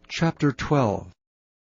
Chapter 12.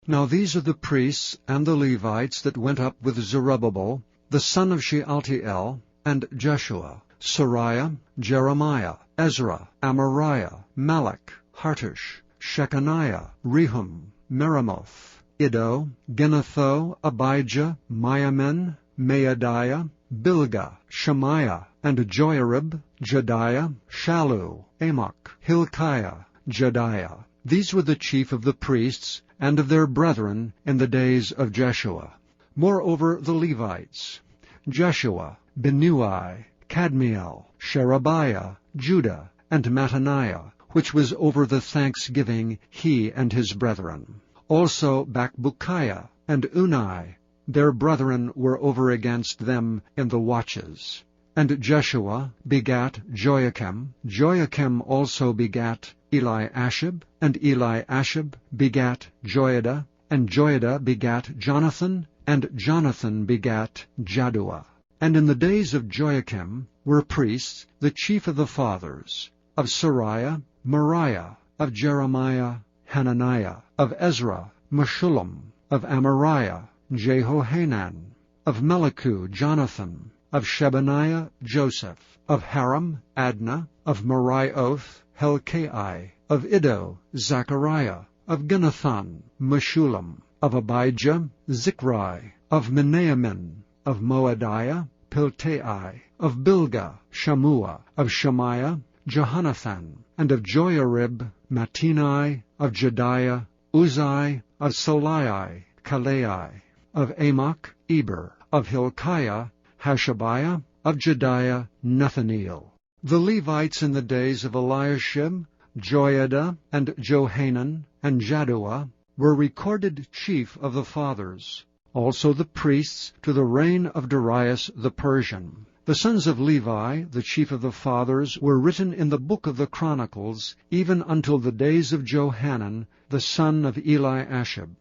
Now these are the priests and the Levites that went up with Zerubbabel, the son of Shealtiel, and Jeshua, Sariah, Jeremiah, Ezra, Amariah, Malach, Hartush, Shechaniah, Rehum, Meremoth, Iddo, Ginnetho, Abijah, Miamin, Maadiah, Bilgah, Shemaiah, and Joiarib, Jediah, Shallu, Amok, Hilkiah, Jediah. These were the chief of the priests and of their brethren in the days of Jeshua. Moreover the Levites, Jeshua, Binnui, Kadmiel, Sherebiah, Judah, and Mattaniah, which was over the thanksgiving, he and his brethren. Also Bakbukiah and Unai, their brethren were over against them in the watches. And Jeshua begat Joiakim. Joiakim also begat Eliashib, and Eliashib begat Joiada, and Joiada begat Jonathan, and Jonathan begat Jaddua. And in the days of Joiakim were priests, the chief of the fathers, of Sariah, Moriah, of Jeremiah, Hananiah, of Ezra, Meshullam, of Amariah, Jehohanan, of Melichu, Jonathan, of Shebaniah, Joseph, of Haram, Adna, of Merioth, Helkai, of Iddo, Zechariah, of Ginnethon, Meshullam, of Abijah, Zichri, of Menamin, of Moadiah, Piltai, of Bilgah, Shammua, of Shemaiah, Jehonathan, and of Joiarib, Mattenai, of Jediah, Uzai, of Salai, Kalai, of Amok, Eber, of Hilkiah, Hashabiah, of Jediah, Nethaneel. The Levites in the days of Eliashib, Joiada, and Johanan, and Jaddua were recorded chief of the fathers. Also the priests to the reign of Darius the Persian. The sons of Levi, the chief of the fathers, were written in the book of the Chronicles, even until the days of Johanan, the son of Eliashib.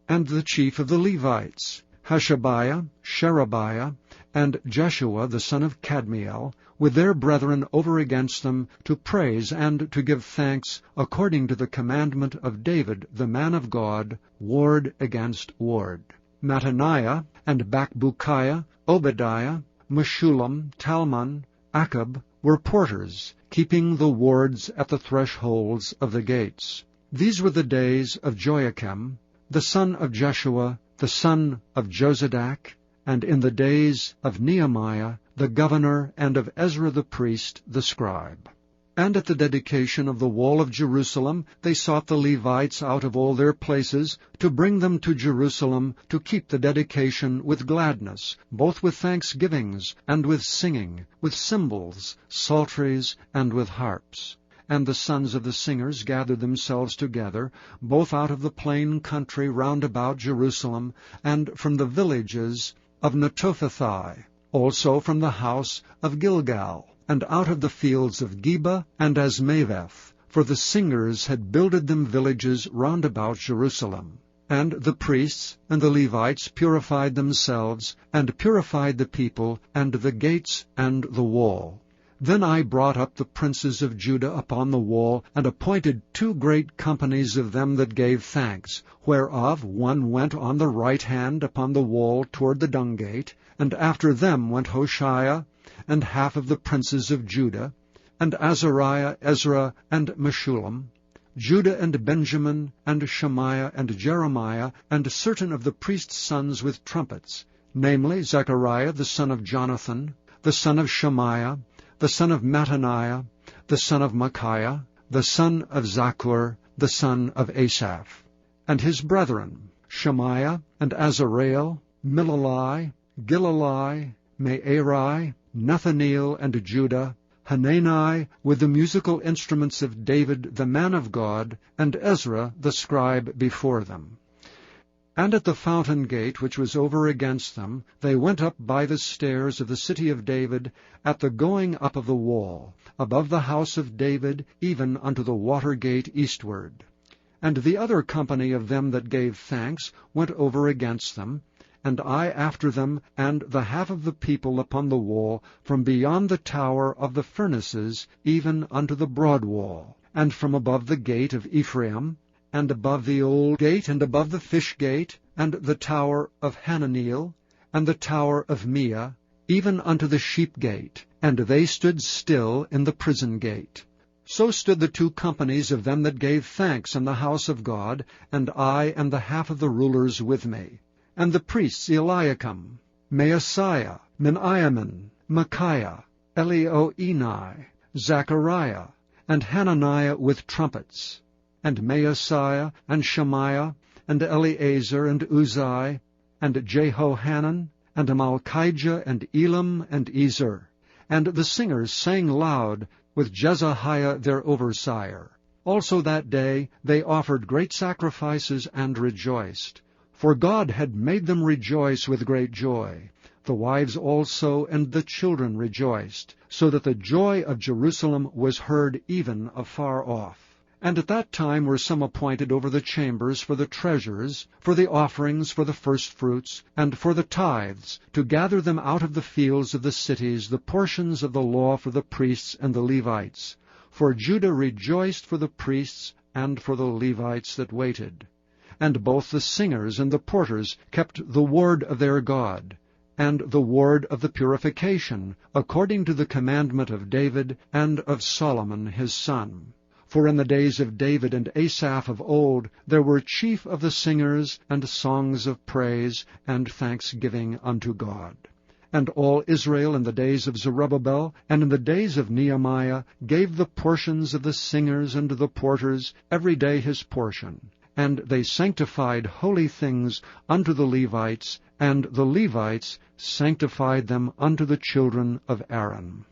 And the chief of the Levites, Hashabiah, Sherebiah, and Jeshua the son of Kadmiel, with their brethren over against them, to praise and to give thanks, according to the commandment of David the man of God, ward against ward. Mattaniah, and Bakbukiah, Obadiah, Meshullam, Talmon, Akab, were porters, keeping the wards at the thresholds of the gates. These were the days of Joiakim, the son of Jeshua, the son of Jozadak, and in the days of Nehemiah, the governor, and of Ezra the priest, the scribe. And at the dedication of the wall of Jerusalem, they sought the Levites out of all their places, to bring them to Jerusalem, to keep the dedication with gladness, both with thanksgivings, and with singing, with cymbals, psalteries, and with harps. And the sons of the singers gathered themselves together, both out of the plain country round about Jerusalem, and from the villages of Netophathi, also from the house of Gilgal, and out of the fields of Geba and Asmaveth, for the singers had builded them villages round about Jerusalem. And the priests and the Levites purified themselves, and purified the people, and the gates, and the wall. Then I brought up the princes of Judah upon the wall, and appointed 2 great companies of them that gave thanks, whereof one went on the right hand upon the wall toward the dung gate, and after them went Hoshea, and half of the princes of Judah, and Azariah, Ezra, and Meshullam, Judah and Benjamin, and Shemaiah, and Jeremiah, and certain of the priests' sons with trumpets, namely Zechariah the son of Jonathan, the son of Shemaiah, the son of Mattaniah, the son of Micaiah, the son of Zaccur, the son of Asaph, and his brethren, Shemaiah, and Azareel, Milalai, Gilalai, Me'eri, Nethaneel, and Judah, Hanani, with the musical instruments of David the man of God, and Ezra the scribe before them. And at the fountain gate which was over against them, they went up by the stairs of the city of David, at the going up of the wall, above the house of David, even unto the water gate eastward. And the other company of them that gave thanks went over against them, and I after them, and the half of the people upon the wall, from beyond the tower of the furnaces, even unto the broad wall, and from above the gate of Ephraim, and above the old gate, and above the fish gate, and the tower of Hananeel, and the tower of Meah, even unto the sheep gate, and they stood still in the prison gate. So stood the 2 companies of them that gave thanks in the house of God, and I and the half of the rulers with me. And the priests Eliakim, Maaseiah, Miniamin, Micaiah, Elioenai, Zechariah, and Hananiah with trumpets, and Maaseiah, and Shemaiah, and Eleazar, and Uzai, and Jehohanan, and Malchijah, and Elam, and Ezer. And the singers sang loud, with Jezahiah their overseer. Also that day they offered great sacrifices and rejoiced. For God had made them rejoice with great joy. The wives also and the children rejoiced, so that the joy of Jerusalem was heard even afar off. And at that time were some appointed over the chambers for the treasures, for the offerings, for the firstfruits, and for the tithes, to gather them out of the fields of the cities, the portions of the law for the priests and the Levites. For Judah rejoiced for the priests and for the Levites that waited. And both the singers and the porters kept the word of their God, and the word of the purification, according to the commandment of David and of Solomon his son. For in the days of David and Asaph of old there were chief of the singers, and songs of praise, and thanksgiving unto God. And all Israel in the days of Zerubbabel, and in the days of Nehemiah, gave the portions of the singers and the porters, every day his portion. And they sanctified holy things unto the Levites, and the Levites sanctified them unto the children of Aaron.